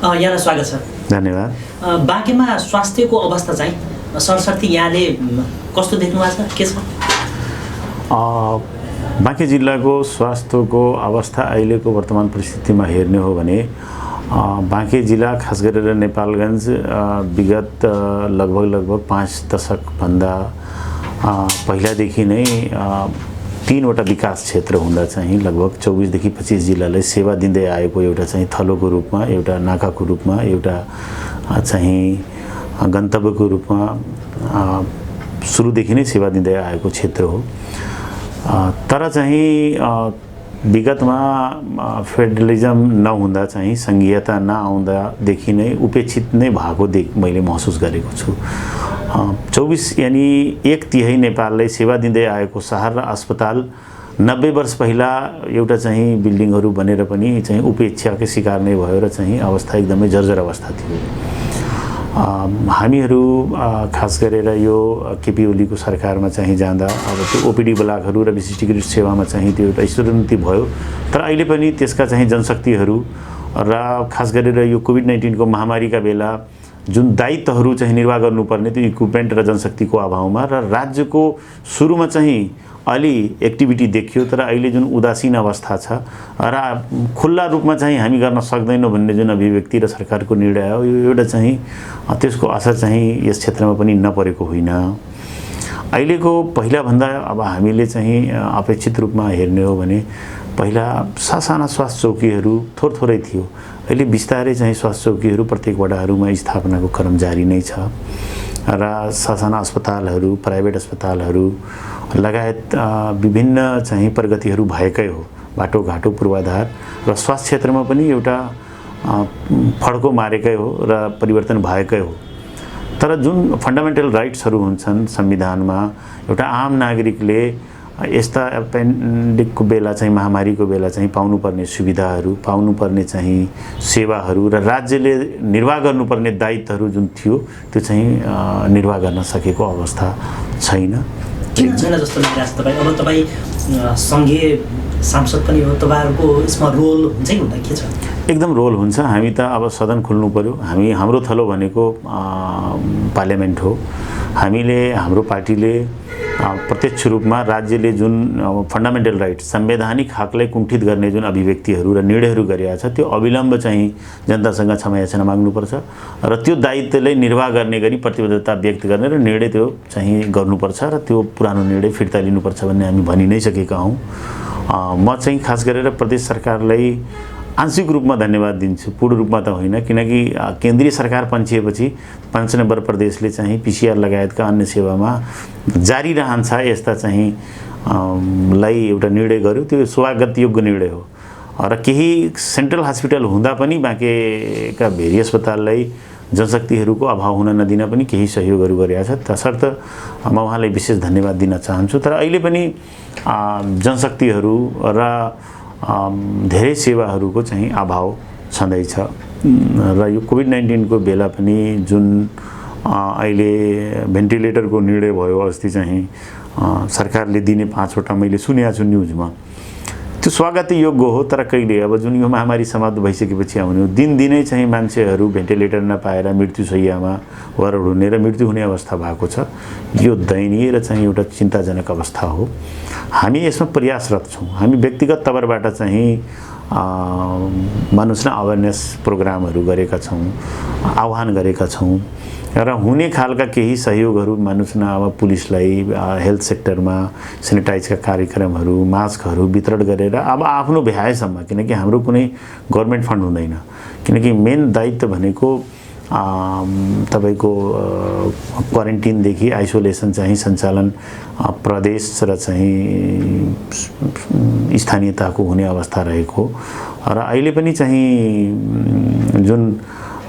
यहाँलाई स्वागत छ। धन्यवाद। बाँकेमा स्वास्थ्यको अवस्था चाहिँ सरसर्ती यहाँले कस्तो देख्नु भएको छ, के छ? बाँके जिल्लाको स्वास्थ्यको अवस्था अहिलेको वर्तमान परिस्थितिमा हेर्ने हो भने बाँके जिल्ला खास गरेर नेपालगञ्ज विगत लगभग 5 दशकभन्दा पहिलादेखि नै 3वटा विकास क्षेत्र हुँदा चाहिँ लगभग 24 देखि 25 जिल्लालाई सेवा दिँदै आएको एउटा चाहिँ थलोको रूपमा, एउटा नाकाको रूपमा, एउटा चाहिँ गन्तव्यको रूपमा सुरुदेखि नै सेवा दिँदै आएको क्षेत्र हो। तर चाहिँ विगतमा फेडरलिजम नहुँदा चाहिँ संघीयता नआउँदादेखि नै उपेक्षित नै भएको मैले महसुस गरेको छु। 24 यानी 1/3 नेपाललाई सेवा दिँदै आएको शहर र अस्पताल 90 वर्ष पहिला एउटा चाहिँ बिल्डिङहरू बनेर पनि चाहिँ उपेक्षाकै शिकार नै भयो र चाहिँ अवस्था एकदमै जर्जर अवस्था थियो। हामीहरू खास गरेर यो केपी ओलीको सरकारमा चाहिँ जाँदा अब त्यो ओपीडी ब्लकहरू र विशिष्टीकृत सेवामा चाहिँ त्यो एउटा स्तरोन्नति भयो। तर अहिले पनि त्यसका चाहिँ जनशक्तिहरू र खास गरेर यो कोभिड-19 को महामारीका बेला जुन दायित्वहरू चाहिँ निर्वाह गर्नुपर्ने त्यो इक्विपमेन्ट र जनशक्तिको अभावमा र राज्यको सुरुमा चाहिँ अलि एक्टिभिटी देखियो, तर अहिले जुन उदासीन अवस्था छ र खुल्ला रूपमा चाहिँ हामी गर्न सक्दैनौँ भन्ने जुन अभिव्यक्ति र सरकारको निर्णय हो, यो एउटा चाहिँ त्यसको असर चाहिँ यस क्षेत्रमा पनि नपरेको होइन। अहिलेको पहिलाभन्दा अब हामीले चाहिँ अपेक्षित रूपमा हेर्ने हो भने पहिला साना स्वास्थ्य चौकीहरू थोरै थियो। अहिले बिस्तारै चाहिँ स्वास्थ्य चौकीहरू प्रत्येक वडाहरूमा स्थापनाको क्रम जारी नै छ र साना अस्पतालहरू, प्राइभेट अस्पतालहरू लगायत विभिन्न चाहिँ प्रगतिहरू भएकै हो। बाटोघाटो पूर्वाधार र स्वास्थ्य क्षेत्रमा पनि एउटा फड्को मारेकै हो र परिवर्तन भएकै हो। तर जुन फन्डामेन्टल राइट्सहरू हुन्छन् संविधानमा, एउटा आम नागरिकले यस्ता एपेन्डिकको बेला चाहिँ महामारीको बेला चाहिँ पाउनुपर्ने सुविधाहरू, पाउनुपर्ने चाहिँ सेवाहरू र राज्यले निर्वाह गर्नुपर्ने दायित्वहरू जुन थियो त्यो चाहिँ निर्वाह गर्न सकेको अवस्था छैन। किन छैन जस्तो लागिरहेको छ तपाईँ? अब तपाईँ सङ्घीय सांसद पनि हो, तपाईँहरूको यसमा रोल हुन्छ कि हुँदैन, के छ? एकदम रोल हुन्छ। हामी त अब सदन खोल्नु पर्यो। हाम्रो थलो भनेको पार्लियामेन्ट हो। हाम्रो पार्टीले प्रत्यक्ष रूपमा राज्यले जुन फन्डामेन्टल राइट, संवैधानिक हकलाई कुण्ठित गर्ने जुन अभिव्यक्तिहरू र निर्णयहरू गरेका छ त्यो अविलम्ब चाहिँ जनतासँग क्षमायाचना माग्नुपर्छ र त्यो दायित्वलाई निर्वाह गर्ने गरी प्रतिबद्धता व्यक्त गर्ने र निर्णय त्यो चाहिँ गर्नुपर्छ र त्यो पुरानो निर्णय फिर्ता लिनुपर्छ भन्ने हामी भनि नै सकेका हौँ। म चाहिँ खास गरेर प्रदेश सरकारलाई आंशिक रूपमा धन्यवाद दिन्छु, पूर्ण रूपमा त होइन, किनकि केन्द्रीय सरकार पन्छिएपछि 5 नम्बर प्रदेशले चाहिँ पीसीआर लगायतका अन्य सेवामा जारी रहन्छ यस्ता चाहिँ लाई एउटा निर्णय गर्यो। त्यो स्वागत योग्य निर्णय हो र केही सेन्ट्रल हस्पिटल हुँदा पनि बाँकेका भेरी अस्पताललाई जनशक्तिहरूको अभाव हुन नदिन पनि केही सहयोगहरू गरेका छ। तसर्थ म उहाँलाई विशेष धन्यवाद दिन चाहन्छु। तर अहिले पनि जनशक्तिहरू र धेरै सेवाहरूको चाहिँ अभाव छँदैछ र यो कोभिड-19 को बेला पनि जुन अहिले भेन्टिलेटरको निर्णय भयो अस्ति चाहिँ सरकारले दिने 5वटा मैले सुनेको छु न्युजमा, त्यो स्वागत योग्य हो। तर कहिले अब जुन यो महामारी समाप्त भइसकेपछि आउने हो, दिनदिनै चाहिँ मान्छेहरू भेन्टिलेटर नपाएर मृत्युशैय्यामा वरड हुने र मृत्यु हुने अवस्था भएको छ। यो दयनीय र चाहिँ एउटा चिन्ताजनक अवस्था हो। हामी यसमा प्रयासरत छौँ। हामी व्यक्तिगत तवरबाट चाहिँ मानुस् न अवेरनेस प्रोग्रामहरू गरेका छौँ, आह्वान गरेका छौँ र हुने खालका केही सहयोगहरू मानुस् न अब पुलिसलाई हेल्थ सेक्टरमा सेनिटाइजका कार्यक्रमहरू, मास्कहरू वितरण गरेर अब आफ्नो भ्याएसम्म, किनकि हाम्रो कुनै गभर्नमेन्ट फन्ड हुँदैन, किनकि मेन दायित्व भनेको तपाईको क्वारेन्टिनदेखि आइसोलेसन चाहिँ सञ्चालन प्रदेश र चाहिँ स्थानीयताको हुने अवस्था रहेको र अहिले पनि चाहिँ जुन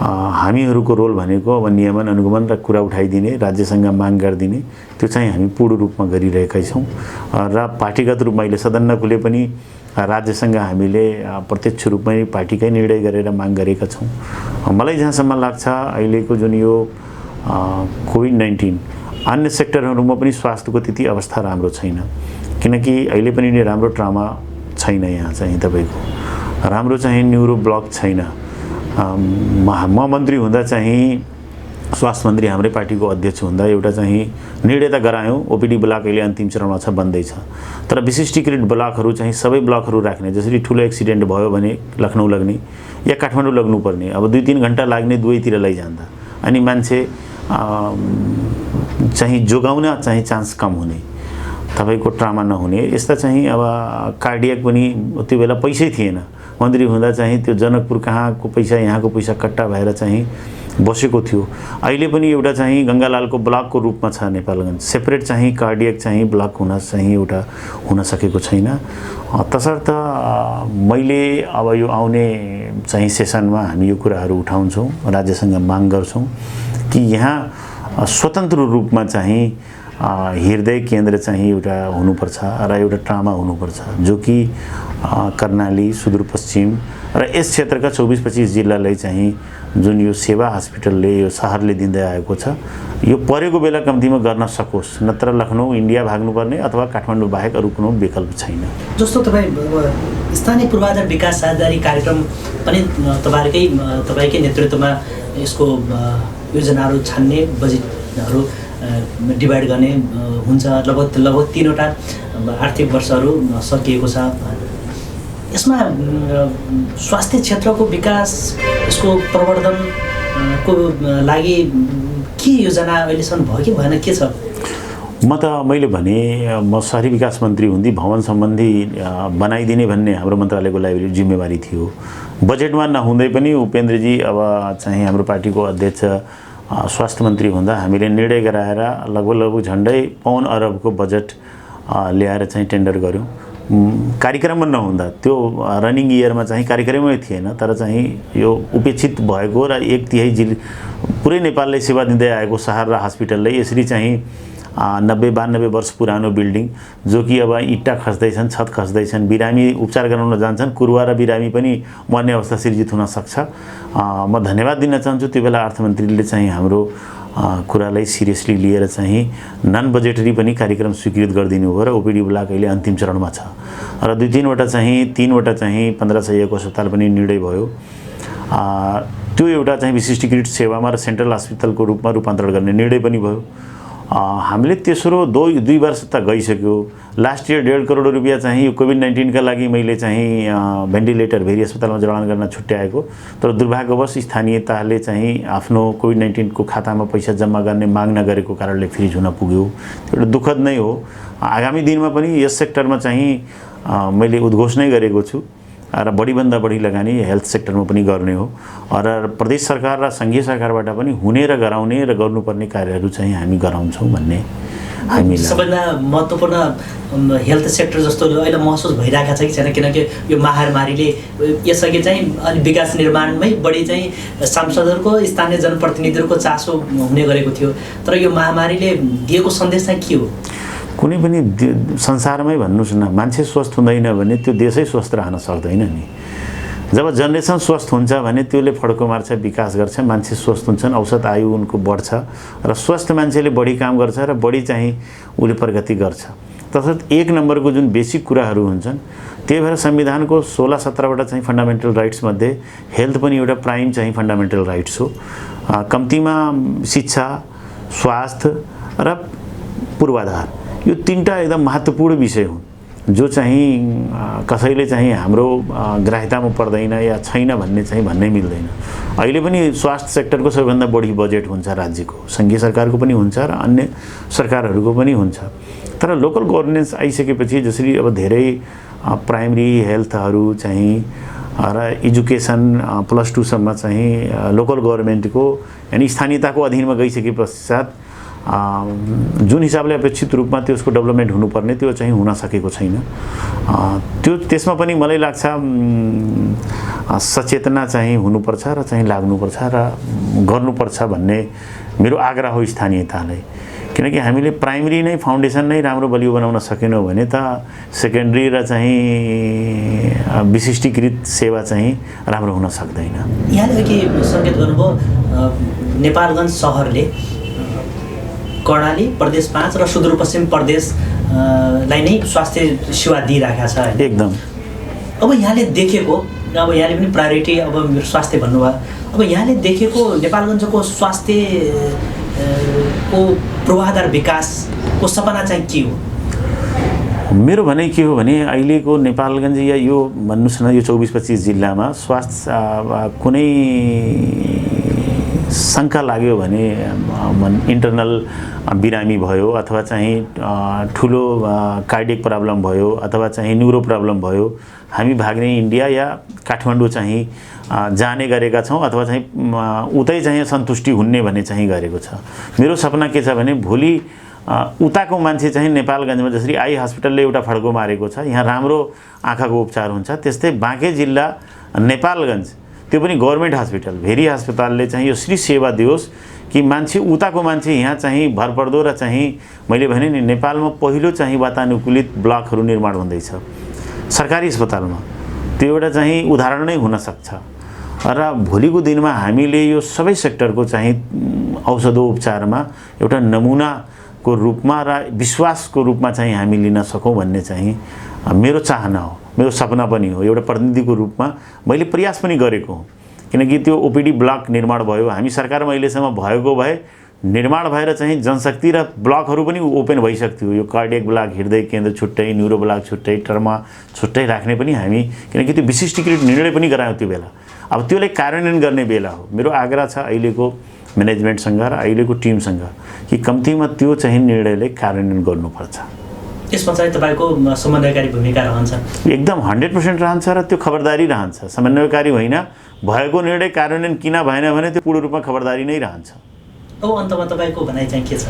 हामीहरूको रोल भनेको अब नियमन अनुगमन र कुरा उठाइदिने, राज्यसँग माग गरिदिने, त्यो चाहिँ हामी पूर्ण रूपमा गरिरहेका छौँ र पार्टीगत रूपमा अहिले सदन नखुले पनि राज्यसँग हामीले प्रत्यक्ष रूपमै पार्टीकै निर्णय गरेर माग गरेका छौँ। मलाई जहाँसम्म लाग्छ अहिलेको जुन यो कोभिड-19 अन्य सेक्टरहरूमा पनि स्वास्थ्यको त्यति अवस्था राम्रो छैन, किनकि अहिले पनि राम्रो ट्रमा छैन। यहाँ चाहिँ तपाईको राम्रो चाहिँ न्युरो ब्लक छैन म मन्त्री हुँदा चाहिँ स्वास्थ्य मन्त्री हाम्रै पार्टीको अध्यक्ष हुँदा एउटा चाहिँ निर्णय त गरायौँ ओपिडी ब्लक अहिले अन्तिम चरणमा छ बन्दैछ तर विशिष्टीकृत ब्लकहरू चाहिँ सबै ब्लकहरू राख्ने जसरी ठुलो एक्सिडेन्ट भयो भने लखनऊ लग्ने या काठमाडौँ लग्नुपर्ने अब 2-3 घन्टा लाग्ने दुवैतिर लैजाँदा अनि मान्छे चाहिँ जोगाउन चाहिँ चान्स कम हुने तपाईको ट्रामा नहुने यस्ता चाहिँ अब कार्डियक पनि त्यो बेला पैसै थिएन मन्त्री हुँदा चाहिँ त्यो जनकपुर कहाँको पैसा यहाँको पैसा कट्टा भएर चाहिँ बसेको थियो अहिले पनि एउटा चाहिँ गङ्गालालको ब्लकको रूपमा छ नेपालगञ्ज सेपरेट चाहिँ कार्डियक चाहिँ ब्लक हुन चाहिँ एउटा हुन सकेको छैन तसर्थ मैले अब यो आउने चाहिँ सेसनमा हामी यो कुराहरू उठाउँछौँ राज्यसँग माग गर्छौँ कि यहाँ स्वतन्त्र रूपमा चाहिँ हृदय केन्द्र चाहिँ एउटा हुनुपर्छ र एउटा ट्रामा हुनुपर्छ जो कि कर्णाली सुदूरपश्चिम र यस क्षेत्रका 24-25 जिल्लालाई चाहिँ जुन यो सेवा हस्पिटलले यो शहरले दिँदै आएको छ यो परेको बेला कम्तीमा गर्न सकोस् नत्र लखनऊ इन्डिया भाग्नुपर्ने अथवा काठमाडौँ बाहेक अरू कुनै विकल्प छैन जस्तो तपाईँ स्थानीय पूर्वाधार विकास साझेदारी कार्यक्रम पनि तपाईँकै नेतृत्वमा यसको योजनाहरू छान्ने बजेटहरू डिभाइड गर्ने हुन्छ लगभग 3वटा आर्थिक वर्षहरू सकिएको छ यसमा स्वास्थ्य क्षेत्रको विकास यसको प्रवर्धनको लागि के योजना अहिलेसम्म भयो कि भएन के छ मैले भने म शहरी विकास मन्त्री हुँदै भवन सम्बन्धी बनाइदिने भन्ने हाम्रो मन्त्रालयको लाइब्रेरी जिम्मेवारी थियो बजेटमा नहुँदै पनि उपेन्द्रजी अब चाहिँ हाम्रो पार्टीको अध्यक्ष स्वास्थ्य मन्त्री हुँदा हामीले निर्णय गराएर लगभग झन्डै 5 अरबको बजेट ल्याएर चाहिँ टेन्डर गर्यौँ कार्यक्रममा नहुँदा त्यो रनिङ इयरमा चाहिँ कार्यक्रमै थिएन तर चाहिँ यो उपेक्षित भएको र 1/3 पुरै नेपालले सेवा दिँदै आएको शहर र हस्पिटलले यसरी चाहिँ 90-92 वर्ष पुरानो बिल्डिङ जो कि अब इट्टा खस्दैछन् छत खस्दैछन् बिरामी उपचार गराउन जान्छन् कुरुवा र बिरामी पनि मर्ने अवस्था सृजित हुन सक्छ म धन्यवाद दिन चाहन्छु त्यो बेला अर्थमन्त्रीले चाहिँ हाम्रो कुरालाई सिरियसली लिएर चाहिँ नन बजेटरी पनि कार्यक्रम स्वीकृत गरिदिनु भयो र ओपिडी ब्लक अहिले अन्तिम चरणमा छ र 2-3वटा चाहिँ 3वटा चाहिँ 1500 अस्पताल पनि निर्णय भयो त्यो एउटा चाहिँ विशिष्टीकृत सेवामा र सेन्ट्रल हस्पिटलको रूपमा रूपान्तरण गर्ने निर्णय पनि भयो हामीले तेस्रो 2 वर्ष त गइसक्यो लास्ट इयर 1.5 करोड रुपैयाँ चाहिँ यो कोभिड-19 का लागि मैले चाहिँ भेन्टिलेटर भेरी अस्पतालमा जडान गर्न छुट्याएको तर दुर्भाग्यवश स्थानीय तहले चाहिँ आफ्नो कोभिड-19 को खातामा पैसा जम्मा गर्ने माग नगरेको कारणले फ्रिज हुन पुग्यो एउटा दुःखद नै हो आगामी दिनमा पनि यस सेक्टरमा चाहिँ मैले उद्घोषणा गरेको छु र बढीभन्दा बढी लगानी हेल्थ सेक्टरमा पनि गर्ने हो र प्रदेश सरकार र संघीय सरकारबाट पनि हुने र गराउने र गर्नुपर्ने कार्यहरू चाहिँ हामी गराउँछौँ भन्ने हामीलाई सबैभन्दा महत्त्वपूर्ण हेल्थ सेक्टर जस्तो अहिले महसुस भइरहेको छ कि छैन किनकि यो महामारीले यसअघि चाहिँ अलि विकास निर्माणमै बढी चाहिँ सांसदहरूको स्थानीय जनप्रतिनिधिहरूको चासो हुने गरेको थियो तर यो महामारीले दिएको सन्देश चाहिँ के हो कुनै पनि संसारमै भन्नुस् न मान्छे स्वस्थ हुँदैन भने त्यो देशै स्वस्थ रहन सक्दैन नि जब जनरेसन स्वस्थ हुन्छ भने त्यसले फड्को मार्छ विकास गर्छ मान्छे स्वस्थ हुन्छन् औसत आयु उनको बढ्छ र स्वस्थ मान्छेले बढी काम गर्छ र बढी चाहिँ उले प्रगति गर्छ तसर्थ 1 नम्बरको जुन बेसिक कुराहरू हुन्छन् त्यही भएर संविधानको 16-17वटा चाहिँ फन्डामेन्टल राइट्स मध्ये हेल्थ पनि एउटा प्राइम चाहिँ फन्डामेन्टल राइट्स हो कम्तीमा शिक्षा स्वास्थ्य र पूर्वाधार यो 3टा एकदम महत्त्वपूर्ण विषय हुन् जो चाहिँ कसैले चाहिँ हाम्रो ग्राह्यतामा पर्दैन या छैन भन्ने चाहिँ भन्नै मिल्दैन अहिले पनि स्वास्थ्य सेक्टरको सबैभन्दा बढी बजेट हुन्छ राज्यको संघीय सरकारको पनि हुन्छ र अन्य सरकारहरूको पनि हुन्छ तर लोकल गभर्नेन्स आइसकेपछि जसरी अब धेरै प्राइमरी हेल्थहरू चाहिँ र एजुकेसन +2 सम्म चाहिँ लोकल गभर्नमेन्टको यानी स्थानीयताको अधीनमा गइसके पश्चात जुन हिसाबले अपेक्षित रूपमा त्यसको डेभलपमेन्ट हुनुपर्ने त्यो चाहिँ हुन सकेको छैन त्यो त्यसमा पनि मलाई लाग्छ सचेतना चाहिँ हुनुपर्छ र चाहिँ लाग्नुपर्छ र गर्नुपर्छ भन्ने मेरो आग्रह हो स्थानीयतालाई किनकि हामीले प्राइमरी नै फाउन्डेसन नै राम्रो बलियो बनाउन सकेनौँ भने त सेकेन्डरी र चाहिँ विशिष्टीकृत सेवा चाहिँ राम्रो हुन सक्दैन यहाँले के संकेत गर्नुभयो नेपालगञ्ज शहरले कर्णाली प्रदेश 5 र सुदूरपश्चिम प्रदेशलाई नै स्वास्थ्य सेवा दिइरहेको छ एकदम अब यहाँले देखेको अब यहाँले पनि प्रायोरिटी अब मेरो स्वास्थ्य भन्नुभयो, अब यहाँले देखेको नेपालगञ्जको स्वास्थ्य को पूर्वाधार विकासको सपना चाहिँ के हो? मेरो भनाइ के हो भने अहिलेको नेपालगञ्ज या यो भन्नुहोस् न यो 24-25 जिल्लामा स्वास्थ्य कुनै शङ्का लाग्यो भने इन्टरनल बिरामी भयो अथवा चाहिँ ठुलो कार्डियक प्रब्लम भयो अथवा चाहिँ न्युरो प्रब्लम भयो, हामी भाग्ने इन्डिया या काठमाडौँ चाहिँ जाने गरेका छौँ अथवा चाहिँ उतै चाहिँ सन्तुष्टि हुने भन्ने चाहिँ गरेको छ। मेरो सपना के छ भने भोलि उताको मान्छे चाहिँ नेपालगञ्जमा जसरी आई हस्पिटलले एउटा फड्को मारेको छ, यहाँ राम्रो आँखाको उपचार हुन्छ, त्यस्तै बाँके जिल्ला नेपालगञ्ज त्यो पनि गभर्मेन्ट हस्पिटल भेरी अस्पतालले चाहिँ यो श्री सेवा दियोस् कि मान्छे उताको मान्छे यहाँ चाहिँ भरपर्दो र चाहिँ मैले भने नि नेपालमा पहिलो चाहिँ वातानुकूलित ब्लकहरू निर्माण हुँदैछ सरकारी अस्पतालमा, त्यो एउटा चाहिँ उदाहरण नै हुन सक्छ। र भोलिको दिनमा हामीले यो सबै सेक्टरको चाहिँ औषधो उपचारमा एउटा नमुनाको रूपमा र विश्वासको रूपमा चाहिँ हामी लिन सकौँ भन्ने चाहिँ मेरो चाहना हो, मेरो सपना पनि हो। एउटा प्रतिनिधिको रूपमा मैले प्रयास पनि गरेको हुँ, किनकि त्यो ओपिडी ब्लक निर्माण भयो, हामी सरकारमा अहिलेसम्म भएको भए निर्माण भएर चाहिँ जनशक्ति र ब्लकहरू पनि ओपन भइसक्थ्यो। यो कार्डियक ब्लक, हृदय केन्द्र छुट्टै, न्युरो ब्लक छुट्टै, ट्रमा छुट्टै राख्ने पनि हामी, किनकि त्यो विशिष्टीकृत निर्णय पनि गरायौँ त्यो बेला। अब त्यसलाई कार्यान्वयन गर्ने बेला हो। मेरो आग्रह छ अहिलेको म्यानेजमेन्टसँग र अहिलेको टिमसँग कि कम्तीमा त्यो चाहिँ निर्णयलाई कार्यान्वयन गर्नुपर्छ। यसमा चाहिँ तपाईँको समन्वयकारी भूमिका रहन्छ? एकदम 100% रहन्छ र त्यो खबरदारी रहन्छ। समन्वयकारी होइन, भएको निर्णय कार्यान्वयन किन भएन भने त्यो पूर्ण रूपमा खबरदारी नै रहन्छ। अब अन्तमा तपाईँको भनाइ चाहिँ के छ?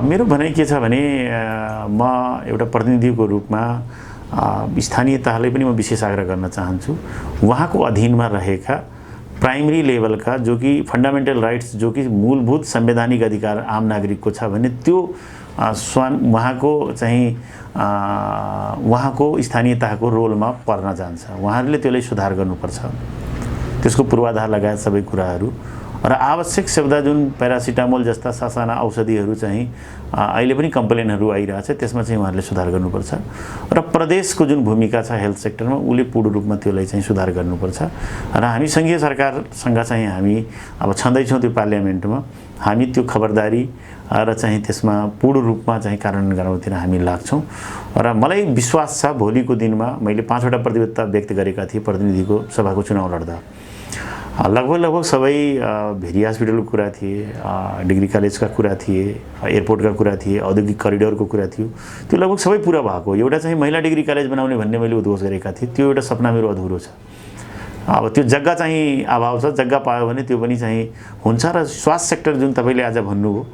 मेरो भनाइ के छ भने म एउटा प्रतिनिधिको रूपमा स्थानीय तहलाई पनि म विशेष आग्रह गर्न चाहन्छु, उहाँको अधीनमा रहेका प्राइमरी लेभलका जो कि फन्डामेन्टल राइट्स, जो कि मूलभूत संवैधानिक अधिकार आम नागरिकको छ भने त्यो उहाँको चाहिँ उहाँको स्थानीय तहको रोलमा पर्न जान्छ। उहाँहरूले त्यसलाई सुधार गर्नुपर्छ, त्यसको पूर्वाधार लगायत सबै कुराहरू र आवश्यक शब्द जुन प्यारासिटामोल जस्ता सासाना औषधिहरू चाहिँ अहिले पनि कम्प्लेनहरू आइरहेछ, त्यसमा चाहिँ उहाँहरूले सुधार गर्नुपर्छ र प्रदेशको जुन भूमिका छ हेल्थ सेक्टरमा उसले पूर्ण रूपमा त्यसलाई चाहिँ सुधार गर्नुपर्छ। र हामी सङ्घीय सरकारसँग चाहिँ हामी अब छँदैछौँ त्यो पार्लियामेन्टमा, हामी त्यो खबरदारी र चाहिँ त्यसमा पूर्ण रूपमा चाहिँ कार्यान्वयन गराउनतिर हामी लाग्छौँ। र मलाई विश्वास छ भोलिको दिनमा मैले 5वटा प्रतिबद्धता व्यक्त गरेका थिएँ प्रतिनिधिको सभाको चुनाव लड्दा, लगभग सबै भेरी हस्पिटलको कुरा थिए, डिग्री कलेजका कुरा थिए, एयरपोर्टका कुरा थिए, औद्योगिक करिडोरको कुरा थियो, त्यो लगभग सबै पुरा भएको। एउटा चाहिँ महिला डिग्री कलेज बनाउने भन्ने मैले उद्घोष गरेका थिएँ, त्यो एउटा सपना मेरो अधुरो छ। अब त्यो जग्गा चाहिँ अभाव छ, जग्गा पायो भने त्यो पनि चाहिँ हुन्छ। र स्वास्थ्य सेक्टर जुन तपाईँले आज भन्नुभयो,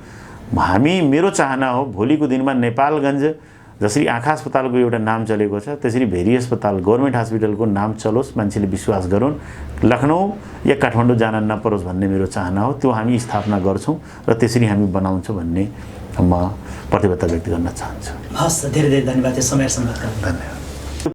मेरो चाहना हो भोलिको दिनमा नेपालगञ्ज जसरी आँखा अस्पतालको एउटा नाम चलेको छ त्यसरी भेरी अस्पताल गभर्मेन्ट हस्पिटलको नाम चलोस्, मान्छेले विश्वास गरून्, लखनऊ या काठमाडौँ जान नपरोस् भन्ने मेरो चाहना हो। त्यो हामी स्थापना गर्छौँ र त्यसरी हामी बनाउँछौँ भन्ने म प्रतिबद्धता व्यक्त गर्न चाहन्छु। हस्, धेरै धेरै धन्यवाद समय सम्बन्धका। धन्यवाद।